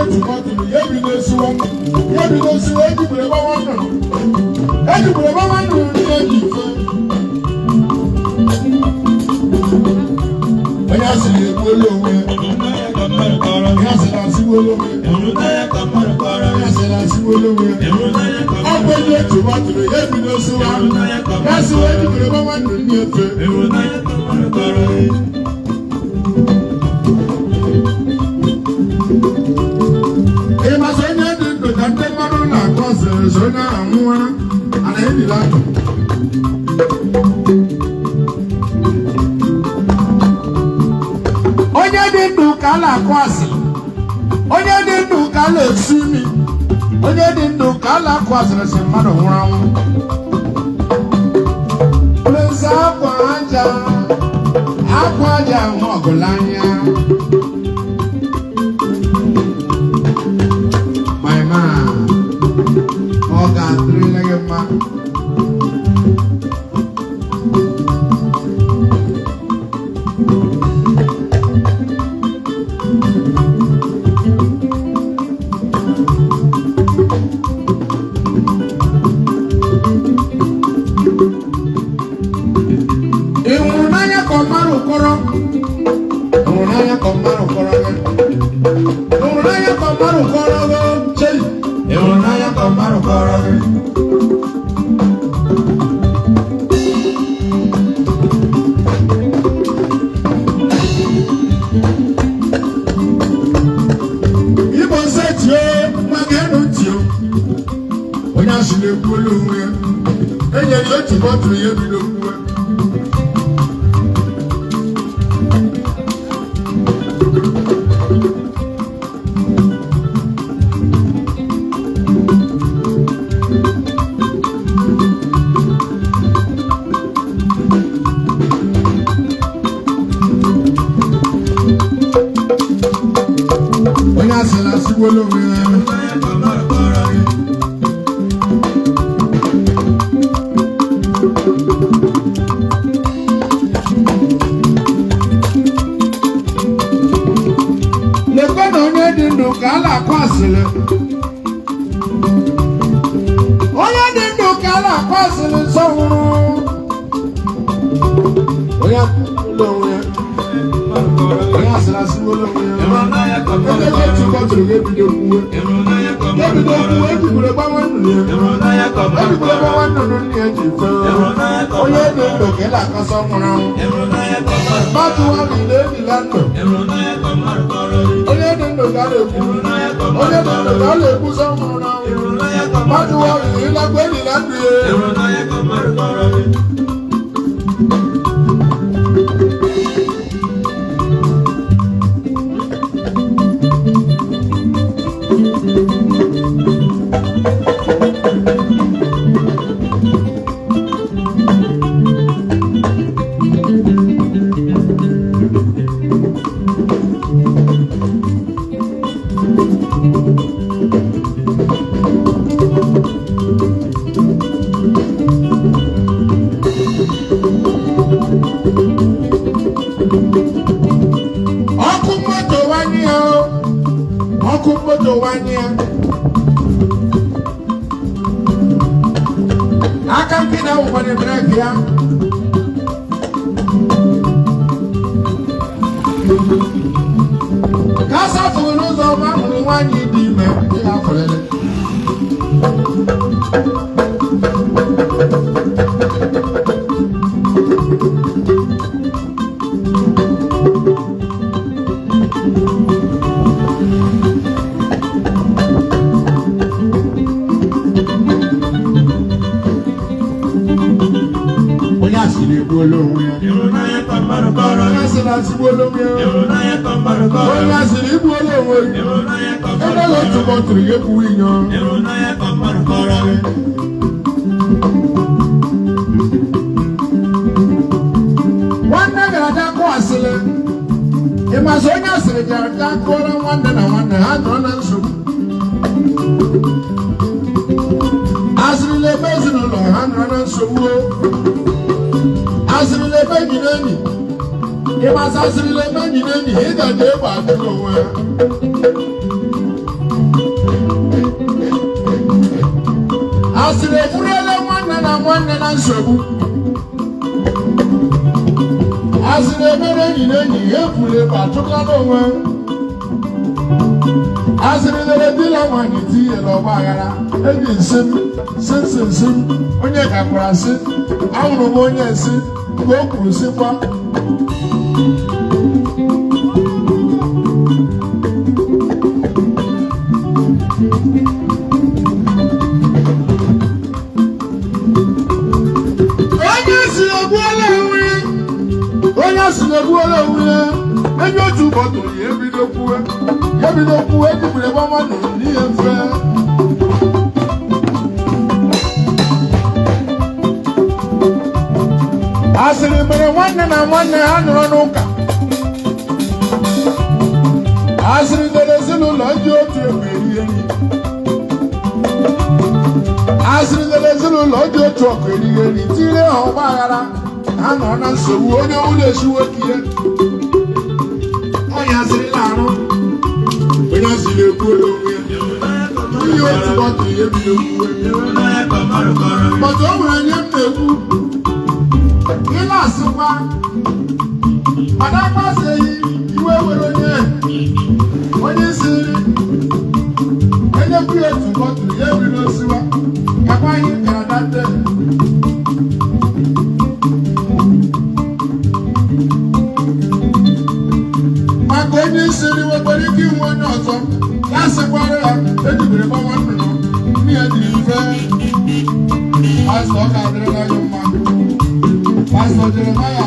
otu mmadụ ya bi n'esiwa eji bere gbawa nnụnụ ndị eji ife onye asịrị egbuola onwe onye asịrị asịgbuola onwe onye asịrị asịgbuola onwe ọgwụ eji otu mmadụ ya bi n'esiwa ya sịwa eji bere gbawa nnụnụ ndị efe ịmasị onye dị ndụ ka ndị mmadụ na-akọ sịrị so onye ahụ nwụọ ana edila akụ onye dị ndụ ka a na-akụ asịrị onye dị ndụ ka a na-esu imi onye dị ndụ ka a na-akụ asịrị si mmadụ nwụrụ anwụ mesa akwa aja ahụ ọgụla anya ọ ga-adịrịla gị mma ị hụrụ n'anya ka ọmara ụkọrọ hụrụ n'anya ka ọmara ụkọrọ gị hụrụ n'anya ka ọmara ụkọrọ gị chei hụrụ n'anya ka ọmara ụkọrọ gị Imo State maka enu ntị onye asịrị ekwuola onwe ya enyere otu bọtụrụ ya ebido kwuwe onye asịrị asịgbuola onwe ya lekwe na onye dị ndụ ka a na-akụ asịrị onye dị ndụ ka a na-akụ asịrị nsọ nwụrụ onye asịrị onwe ya onye asịrị asịgbuola onwe ya onye otu bọtụrụ ga-ebido kwuwe ejibere gbanwe nnụnụ ya ejibere gbanwe nnụnụ nne ya ji fe onye dị ndụ ka ị na-akọsọ nwụrụ anwụ mmadụ nwa niile ejila ndụ onye dị ndụ ka a na-ekwu onye dị ndụ ka a na-ekwusa nwụrụ n'anwụ mmadụ nwa niile ịlakwa ejila ndụ ya ọkụ moto wanye aka nkịta nwere breki ya ka asatụrụ n'ụzọ ọma hụrụ nwaanyị dị ime ya afọlele onye asịrị igbuola onwe emeghị otu bọtụrụ ya ekwuwe inyo nwanne gara akụ asịrị ịmasị onye asịrị gara akụọla nwanne na nwanne ha nọrọ na nsogbu asịrịla ebe ezinụlọ ha nọrọ na nsogbu asịrịla ebe enyi na enyi ịmasị asịrịla ebe enyi na enyi ị ga-adị egbe adịghị onwe ha asịrị eburula nwanne na nsogbu asịrị emere enyi na enyi ebule ma chụkala onwe asịrị lere dila nwanyị tinyere ọgba aghara eji nsị onye gakwara sị ahụrụ m onye nsị ka o kwuru sịkwa onye si na-egbuola onwe ya enye otu ụbọchị ya ebido kwuwe ejibere gbama na n'ihe mfe asịrị mere nwanne na nwanne ha nọrọ n'ụka asịrị dere ezinụlọ ndị otu ekwe eri asịrị dere ezinụlọ ndị otu ọkụ eri tinyere ha ọgba aghara ha nọ na nsogbu onye ụlọ esiwe ihe onye asịrịla arụ onye asịrị ekwuola onwe ya ihe otu bọtụ ihe bido kwuwe bọtụ o nwere nye m na-ekwu ịla asịkwa mana akpaseghị iwe were onye isi enyekwu ya otu bọtụ ya ebido siwa kakwa ihe kara date onye isi nwekwara ike inwe onye ọzọ ya sịkwara ya ejibere gbawa nnụnụ ndị ya jiri mfe pastọ ọ ga-adịrịla ya mma pastọ Jeremaya